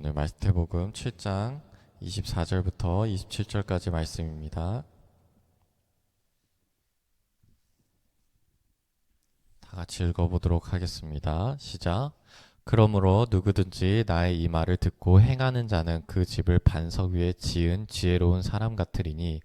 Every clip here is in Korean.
오늘 마태복음 7장 24절부터 27절까지 말씀입니다. 다 같이 읽어보도록 하겠습니다. 시작. 그러므로 누구든지 나의 이 말을 듣고 행하는 자는 그 집을 반석 위에 지은 지혜로운 사람 같으리니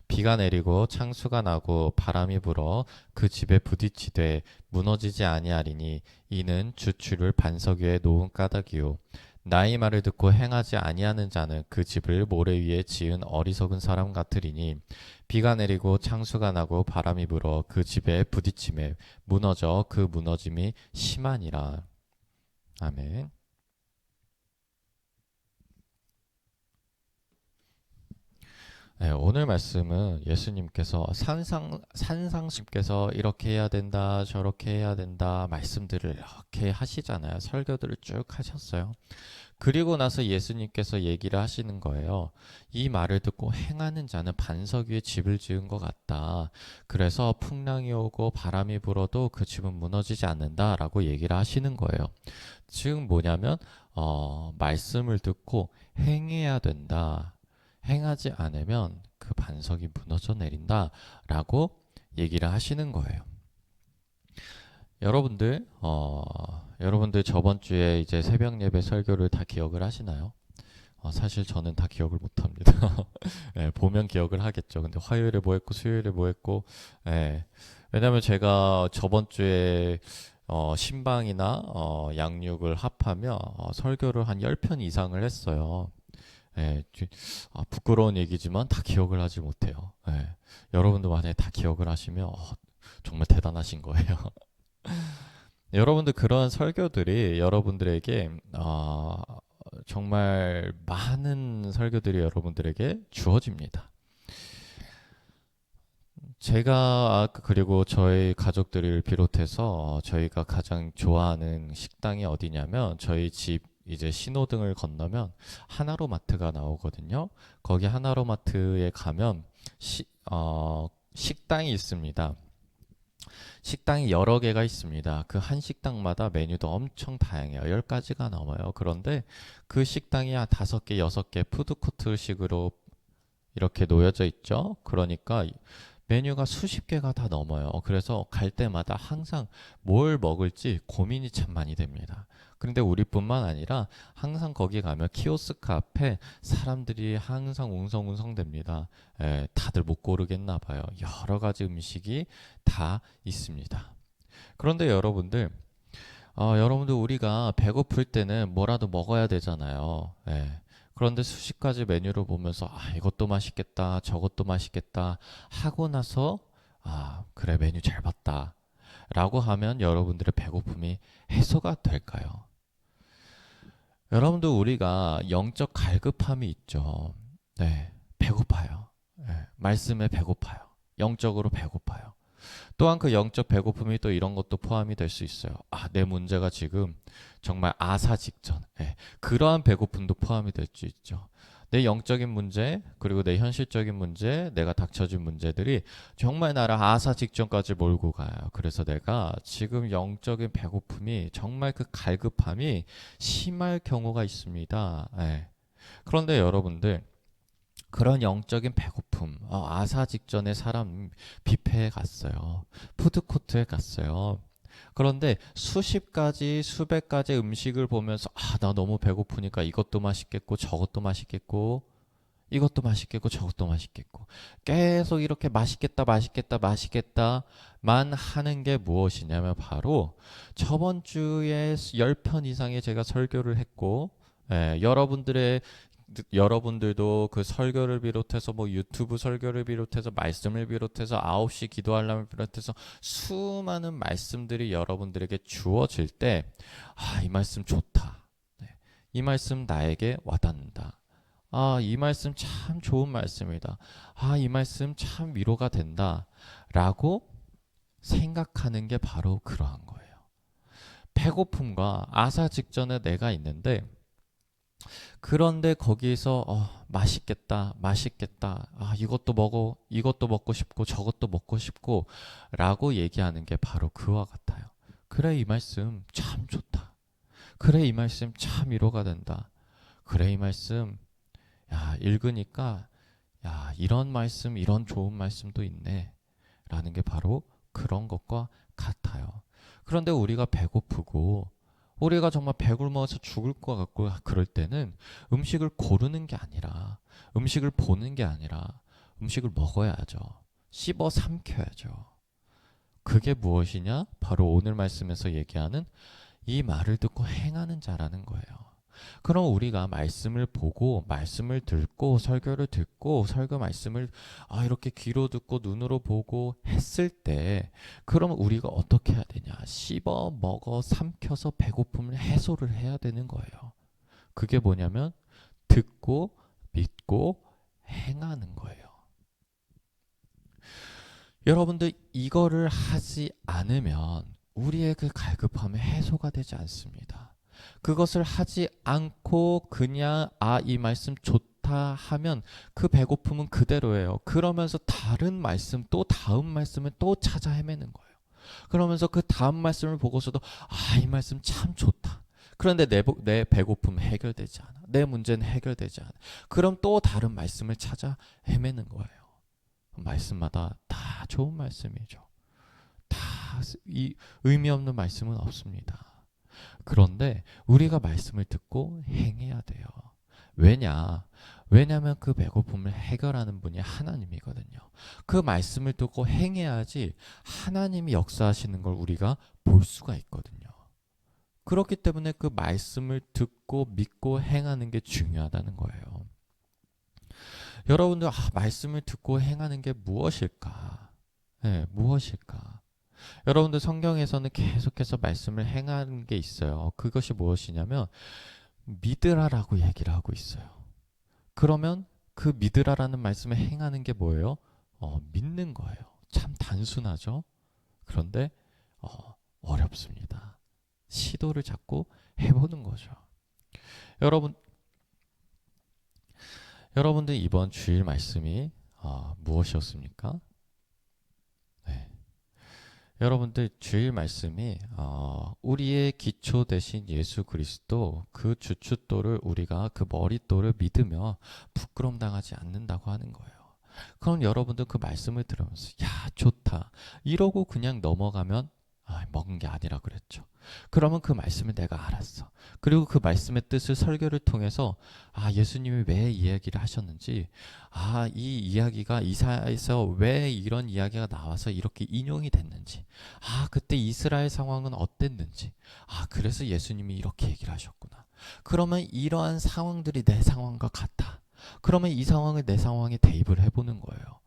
비가 내리고 창수가 나고 바람이 불어 그 집에 부딪히되 무너지지 아니하리니 이는 주추를 반석 위에 놓은 까닭이요 나의 말을 듣고 행하지 아니하는 자는 그 집을 모래 위에 지은 어리석은 사람 같으리니 비가 내리고 창수가 나고 바람이 불어 그 집에 부딪히매 무너져 그 무너짐이 심하니라. 아멘. 네, 오늘 말씀은 예수님께서 산상수께서 이렇게 해야 된다, 저렇게 해야 된다 말씀들을 이렇게 하시잖아요. 설교들을 쭉 하셨어요. 그리고 나서 예수님께서 얘기를 하시는 거예요. 이 말을 듣고 행하는 자는 반석 위에 집을 지은 것 같다. 그래서 풍랑이 오고 바람이 불어도 그 집은 무너지지 않는다라고 얘기를 하시는 거예요. 즉 뭐냐면 말씀을 듣고 행해야 된다. 행하지 않으면 그 반석이 무너져 내린다라고 얘기를 하시는 거예요. 여러분들 저번 주에 이제 새벽 예배 설교를 다 기억을 하시나요? 사실 저는 다 기억을 못 합니다. 네, 보면 기억을 하겠죠. 근데 화요일에 뭐 했고 수요일에 뭐 했고, 네. 왜냐면 제가 저번 주에 신방이나 양육을 합하며 설교를 한 10편 이상을 했어요. 예, 부끄러운 얘기지만 다 기억을 하지 못해요. 예, 여러분도 만약에 다 기억을 하시면 정말 대단하신 거예요. 여러분들 그런 설교들이 여러분들에게 정말 많은 설교들이 여러분들에게 주어집니다. 제가 그리고 저희 가족들을 비롯해서 저희가 가장 좋아하는 식당이 어디냐면 저희 집 이제 신호등을 건너면 하나로마트가 나오거든요. 거기 하나로마트에 가면 식당이 있습니다. 식당이 여러 개가 있습니다. 그 한 식당마다 메뉴도 엄청 다양해요. 10가지가 넘어요. 그런데 그 식당이 한 5개, 6개 푸드코트식으로 이렇게 놓여져 있죠. 그러니까 메뉴가 수십 개가 다 넘어요. 그래서 갈 때마다 항상 뭘 먹을지 고민이 참 많이 됩니다. 그런데 우리뿐만 아니라 항상 거기 가면 키오스크 앞에 사람들이 항상 웅성웅성 됩니다. 다들 못 고르겠나 봐요. 여러 가지 음식이 다 있습니다. 그런데 여러분들 우리가 배고플 때는 뭐라도 먹어야 되잖아요. 그런데 수십 가지 메뉴를 보면서 이것도 맛있겠다, 저것도 맛있겠다 하고 나서 그래 메뉴 잘 봤다 라고 하면 여러분들의 배고픔이 해소가 될까요? 여러분들 우리가 영적 갈급함이 있죠. 네, 배고파요. 말씀에 배고파요. 영적으로 배고파요. 또한 그 영적 배고픔이 또 이런 것도 포함이 될 수 있어요. 내 문제가 지금 정말 아사 직전. 그러한 배고픔도 포함이 될 수 있죠. 내 영적인 문제, 그리고 내 현실적인 문제, 내가 닥쳐진 문제들이 정말 나를 아사 직전까지 몰고 가요. 그래서 내가 지금 영적인 배고픔이 정말 그 갈급함이 심할 경우가 있습니다. 그런데 여러분들, 그런 영적인 배고픔, 아사 직전에 사람 뷔페에 갔어요. 푸드코트에 갔어요. 그런데 수십 가지, 수백 가지 음식을 보면서 나 너무 배고프니까 이것도 맛있겠고 저것도 맛있겠고 이것도 맛있겠고 저것도 맛있겠고 계속 이렇게 맛있겠다 맛있겠다 맛있겠다만 하는 게 무엇이냐면 바로 저번 주에 10편 이상의 제가 설교를 했고 여러분들도 그 설교를 비롯해서 뭐 유튜브 설교를 비롯해서 말씀을 비롯해서 9시 기도하려면 비롯해서 수많은 말씀들이 여러분들에게 주어질 때 이 말씀 좋다. 이 말씀 나에게 와닿는다. 이 말씀 참 좋은 말씀이다. 이 말씀 참 위로가 된다. 라고 생각하는 게 바로 그러한 거예요. 배고픔과 아사 직전에 내가 있는데 그런데 거기서 맛있겠다, 맛있겠다. 이것도 먹고 싶고 저것도 먹고 싶고 라고 얘기하는 게 바로 그와 같아요. 그래 이 말씀 참 좋다. 그래 이 말씀 참 위로가 된다. 그래 이 말씀 야 읽으니까 야 이런 말씀 이런 좋은 말씀도 있네 라는 게 바로 그런 것과 같아요. 그런데 우리가 배고프고 우리가 정말 배굶어서 죽을 것 같고 그럴 때는 음식을 고르는 게 아니라 음식을 보는 게 아니라 음식을 먹어야죠. 씹어 삼켜야죠. 그게 무엇이냐? 바로 오늘 말씀에서 얘기하는 이 말을 듣고 행하는 자라는 거예요. 그럼 우리가 말씀을 보고 말씀을 듣고 설교를 듣고 설교 말씀을 이렇게 귀로 듣고 눈으로 보고 했을 때 그럼 우리가 어떻게 해야 되냐? 씹어 먹어 삼켜서 배고픔을 해소를 해야 되는 거예요. 그게 뭐냐면 듣고 믿고 행하는 거예요. 여러분들 이거를 하지 않으면 우리의 그 갈급함이 해소가 되지 않습니다. 그것을 하지 않고 그냥 이 말씀 좋다 하면 그 배고픔은 그대로예요. 그러면서 다른 말씀 또 다음 말씀을 또 찾아 헤매는 거예요. 그러면서 그 다음 말씀을 보고서도 이 말씀 참 좋다. 그런데 내 배고픔은 해결되지 않아. 내 문제는 해결되지 않아. 그럼 또 다른 말씀을 찾아 헤매는 거예요. 말씀마다 다 좋은 말씀이죠. 다 의미 없는 말씀은 없습니다. 그런데 우리가 말씀을 듣고 행해야 돼요. 왜냐하면 그 배고픔을 해결하는 분이 하나님이거든요. 그 말씀을 듣고 행해야지 하나님이 역사하시는 걸 우리가 볼 수가 있거든요. 그렇기 때문에 그 말씀을 듣고 믿고 행하는 게 중요하다는 거예요. 여러분들 말씀을 듣고 행하는 게 무엇일까? 네, 무엇일까? 여러분들 성경에서는 계속해서 말씀을 행하는 게 있어요. 그것이 무엇이냐면 믿으라라고 얘기를 하고 있어요. 그러면 그 믿으라라는 말씀을 행하는 게 뭐예요? 믿는 거예요. 참 단순하죠? 그런데 어렵습니다. 시도를 자꾸 해보는 거죠. 여러분들 이번 주일 말씀이 무엇이었습니까? 네. 여러분들 주일 말씀이 우리의 기초 대신 예수 그리스도 그 주춧돌을 우리가 그 머릿돌을 믿으며 부끄럼 당하지 않는다고 하는 거예요. 그럼 여러분들 그 말씀을 들으면서 야 좋다 이러고 그냥 넘어가면 먹은 게 아니라 그랬죠. 그러면 그 말씀을 내가 알았어. 그리고 그 말씀의 뜻을 설교를 통해서 예수님이 왜 이야기를 하셨는지 이 이야기가 이사야에서 왜 이런 이야기가 나와서 이렇게 인용이 됐는지 그때 이스라엘 상황은 어땠는지 그래서 예수님이 이렇게 얘기를 하셨구나. 그러면 이러한 상황들이 내 상황과 같아. 그러면 이 상황을 내 상황에 대입을 해보는 거예요.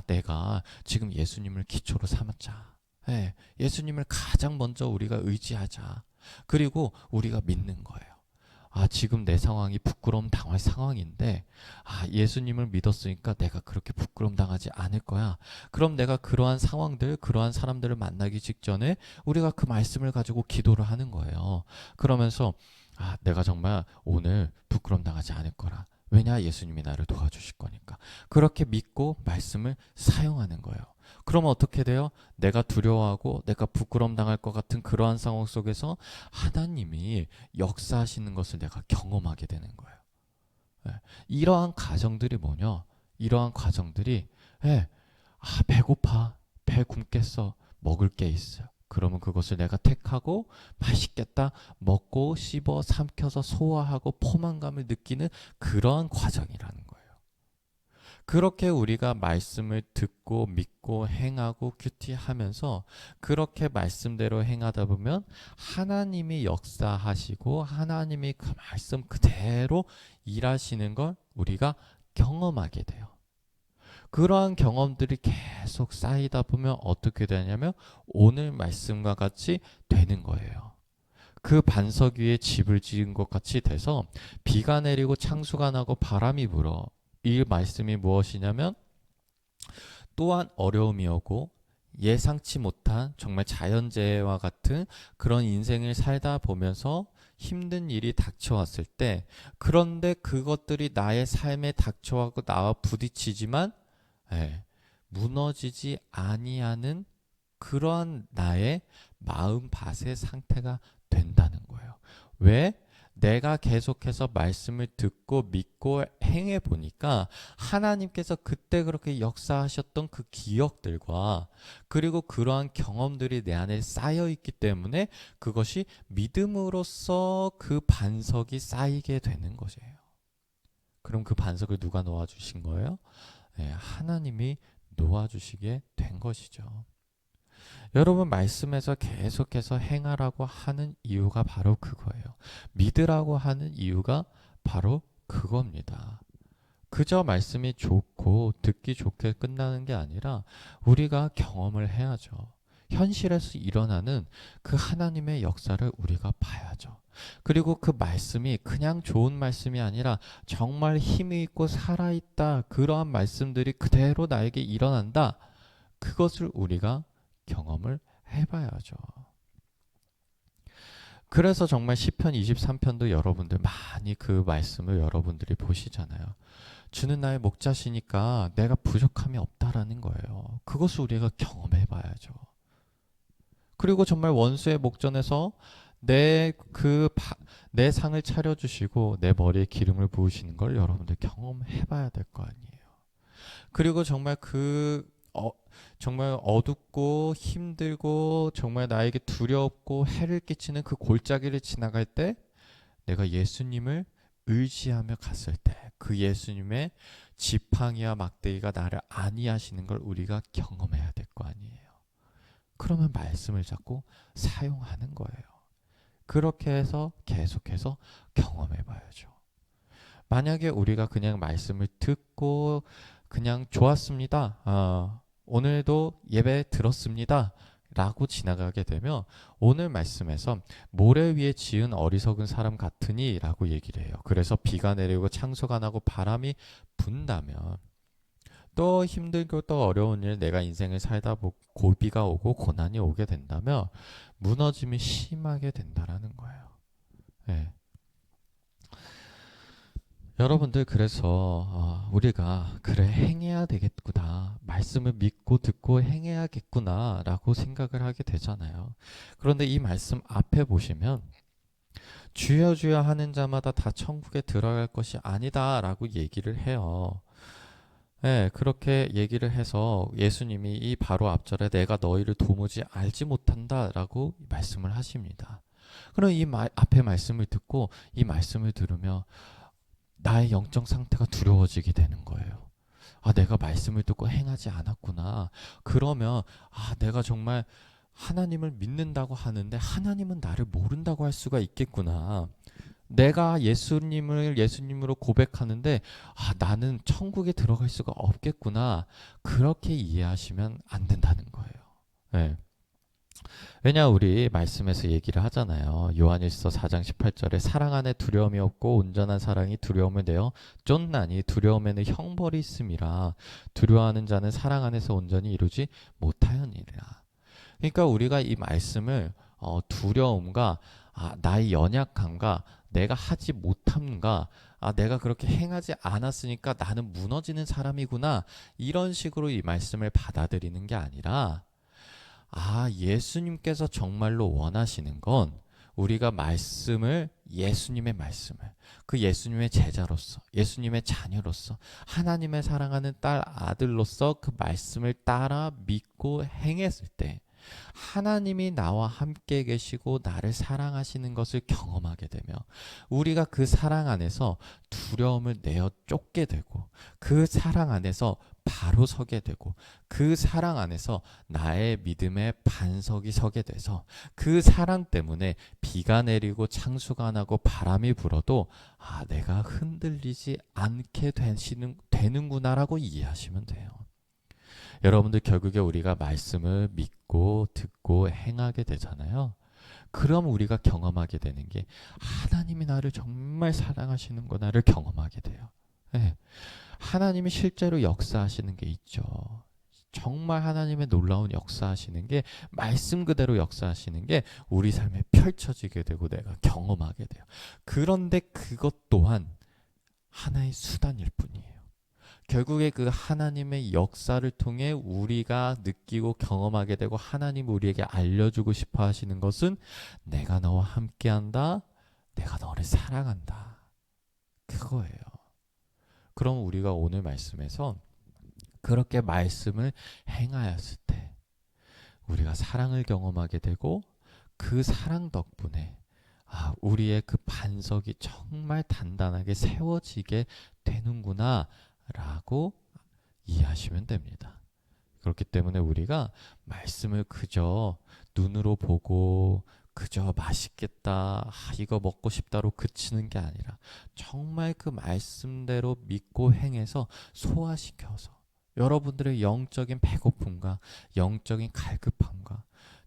내가 지금 예수님을 기초로 삼았자. 네, 예수님을 가장 먼저 우리가 의지하자. 그리고 우리가 믿는 거예요. 지금 내 상황이 부끄러움 당할 상황인데, 예수님을 믿었으니까 내가 그렇게 부끄러움 당하지 않을 거야. 그럼 내가 그러한 상황들, 그러한 사람들을 만나기 직전에 우리가 그 말씀을 가지고 기도를 하는 거예요. 그러면서, 내가 정말 오늘 부끄러움 당하지 않을 거라. 왜냐? 예수님이 나를 도와주실 거니까. 그렇게 믿고 말씀을 사용하는 거예요. 그러면 어떻게 돼요? 내가 두려워하고 내가 부끄러움 당할 것 같은 그러한 상황 속에서 하나님이 역사하시는 것을 내가 경험하게 되는 거예요. 이러한 과정들이 뭐냐? 이러한 과정들이 배고파, 배 굶겠어, 먹을 게 있어요. 그러면 그것을 내가 택하고 맛있겠다 먹고 씹어 삼켜서 소화하고 포만감을 느끼는 그러한 과정이라는 거예요. 그렇게 우리가 말씀을 듣고 믿고 행하고 큐티하면서 그렇게 말씀대로 행하다 보면 하나님이 역사하시고 하나님이 그 말씀 그대로 일하시는 걸 우리가 경험하게 돼요. 그러한 경험들이 계속 쌓이다 보면 어떻게 되냐면 오늘 말씀과 같이 되는 거예요. 그 반석 위에 집을 지은 것 같이 돼서 비가 내리고 창수가 나고 바람이 불어. 이 말씀이 무엇이냐면 또한 어려움이 오고 예상치 못한 정말 자연재해와 같은 그런 인생을 살다 보면서 힘든 일이 닥쳐왔을 때 그런데 그것들이 나의 삶에 닥쳐와고 나와 부딪히지만 무너지지 아니하는 그러한 나의 마음밭의 상태가 된다는 거예요. 왜? 내가 계속해서 말씀을 듣고 믿고 행해 보니까 하나님께서 그때 그렇게 역사하셨던 그 기억들과 그리고 그러한 경험들이 내 안에 쌓여 있기 때문에 그것이 믿음으로써 그 반석이 쌓이게 되는 것이에요. 그럼 그 반석을 누가 놓아주신 거예요? 네, 하나님이 놓아주시게 된 것이죠. 여러분 말씀에서 계속해서 행하라고 하는 이유가 바로 그거예요. 믿으라고 하는 이유가 바로 그겁니다. 그저 말씀이 좋고 듣기 좋게 끝나는 게 아니라 우리가 경험을 해야죠. 현실에서 일어나는 그 하나님의 역사를 우리가 봐야죠. 그리고 그 말씀이 그냥 좋은 말씀이 아니라 정말 힘이 있고 살아있다. 그러한 말씀들이 그대로 나에게 일어난다. 그것을 우리가 경험을 해봐야죠. 그래서 정말 시편 23편도 여러분들 많이 그 말씀을 여러분들이 보시잖아요. 주는 나의 목자시니까 내가 부족함이 없다라는 거예요. 그것을 우리가 경험해봐야죠. 그리고 정말 원수의 목전에서 내 상을 차려주시고 내 머리에 기름을 부으시는 걸 여러분들 경험해봐야 될 거 아니에요. 그리고 정말 정말 어둡고 힘들고 정말 나에게 두렵고 해를 끼치는 그 골짜기를 지나갈 때 내가 예수님을 의지하며 갔을 때 그 예수님의 지팡이와 막대기가 나를 안위하시는 걸 우리가 경험해야 될 거 아니에요. 그러면 말씀을 잡고 사용하는 거예요. 그렇게 해서 계속해서 경험해 봐야죠. 만약에 우리가 그냥 말씀을 듣고 그냥 좋았습니다. 오늘도 예배 들었습니다. 라고 지나가게 되면 오늘 말씀에서 모래 위에 지은 어리석은 사람 같으니 라고 얘기를 해요. 그래서 비가 내리고 창수가 나고 바람이 분다면 또 힘들고 또 어려운 일 내가 인생을 살다 고비가 오고 고난이 오게 된다면 무너짐이 심하게 된다라는 거예요. 네. 여러분들 그래서 우리가 그래 행해야 되겠구나 말씀을 믿고 듣고 행해야겠구나 라고 생각을 하게 되잖아요. 그런데 이 말씀 앞에 보시면 주여 주여 하는 자마다 다 천국에 들어갈 것이 아니다 라고 얘기를 해요. 네, 그렇게 얘기를 해서 예수님이 이 바로 앞절에 내가 너희를 도무지 알지 못한다 라고 말씀을 하십니다. 그럼 이 앞에 말씀을 듣고 이 말씀을 들으며 나의 영적 상태가 두려워지게 되는 거예요. 내가 말씀을 듣고 행하지 않았구나. 그러면 내가 정말 하나님을 믿는다고 하는데 하나님은 나를 모른다고 할 수가 있겠구나. 내가 예수님을 예수님으로 고백하는데 나는 천국에 들어갈 수가 없겠구나. 그렇게 이해하시면 안 된다는 거예요. 네. 왜냐 우리 말씀에서 얘기를 하잖아요. 요한일서 4장 18절에 사랑 안에 두려움이 없고 온전한 사랑이 두려움을 내어 쫓나니 두려움에는 형벌이 있음이라. 두려워하는 자는 사랑 안에서 온전히 이루지 못하였느니라. 그러니까 우리가 이 말씀을 두려움과 나의 연약함과 내가 하지 못함과 내가 그렇게 행하지 않았으니까 나는 무너지는 사람이구나 이런 식으로 이 말씀을 받아들이는 게 아니라 예수님께서 정말로 원하시는 건 우리가 예수님의 말씀을 그 예수님의 제자로서 예수님의 자녀로서 하나님의 사랑하는 딸 아들로서 그 말씀을 따라 믿고 행했을 때 하나님이 나와 함께 계시고 나를 사랑하시는 것을 경험하게 되며 우리가 그 사랑 안에서 두려움을 내어 쫓게 되고 그 사랑 안에서 바로 서게 되고 그 사랑 안에서 나의 믿음의 반석이 서게 돼서 그 사랑 때문에 비가 내리고 창수가 나고 바람이 불어도 내가 흔들리지 않게 되는구나라고 이해하시면 돼요. 여러분들 결국에 우리가 말씀을 믿고 듣고 행하게 되잖아요. 그럼 우리가 경험하게 되는 게 하나님이 나를 정말 사랑하시는구나를 경험하게 돼요. 네. 하나님이 실제로 역사하시는 게 있죠. 정말 하나님의 놀라운 역사하시는 게 말씀 그대로 역사하시는 게 우리 삶에 펼쳐지게 되고 내가 경험하게 돼요. 그런데 그것 또한 하나의 수단일 뿐이에요. 결국에 그 하나님의 역사를 통해 우리가 느끼고 경험하게 되고 하나님 우리에게 알려주고 싶어 하시는 것은 내가 너와 함께한다. 내가 너를 사랑한다. 그거예요. 그럼 우리가 오늘 말씀에서 그렇게 말씀을 행하였을 때 우리가 사랑을 경험하게 되고 그 사랑 덕분에 우리의 그 반석이 정말 단단하게 세워지게 되는구나 라고 이해하시면 됩니다. 그렇기 때문에 우리가 말씀을 그저 눈으로 보고 그저 맛있겠다, 이거 먹고 싶다로 그치는 게 아니라 정말 그 말씀대로 믿고 행해서 소화시켜서 여러분들의 영적인 배고픔과 영적인 갈급함과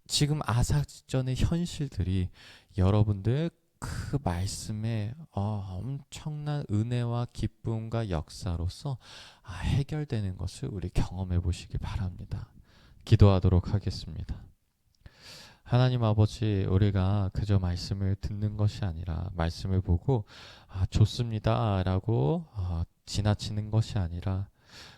지금 아사전의 현실들이 여러분들 그 말씀의 엄청난 은혜와 기쁨과 역사로서 해결되는 것을 우리 경험해 보시기 바랍니다. 기도하도록 하겠습니다. 하나님 아버지, 우리가 그저 말씀을 듣는 것이 아니라 말씀을 보고 좋습니다 라고 지나치는 것이 아니라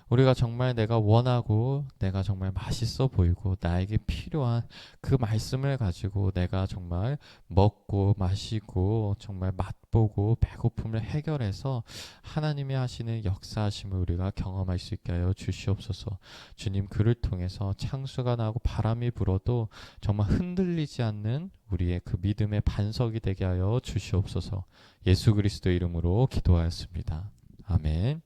우리가 정말 내가 원하고 내가 정말 맛있어 보이고 나에게 필요한 그 말씀을 가지고 내가 정말 먹고 마시고 정말 맛보고 배고픔을 해결해서 하나님이 하시는 역사하심을 우리가 경험할 수 있게 하여 주시옵소서. 주님, 그를 통해서 창수가 나고 바람이 불어도 정말 흔들리지 않는 우리의 그 믿음의 반석이 되게 하여 주시옵소서. 예수 그리스도 이름으로 기도하였습니다. 아멘.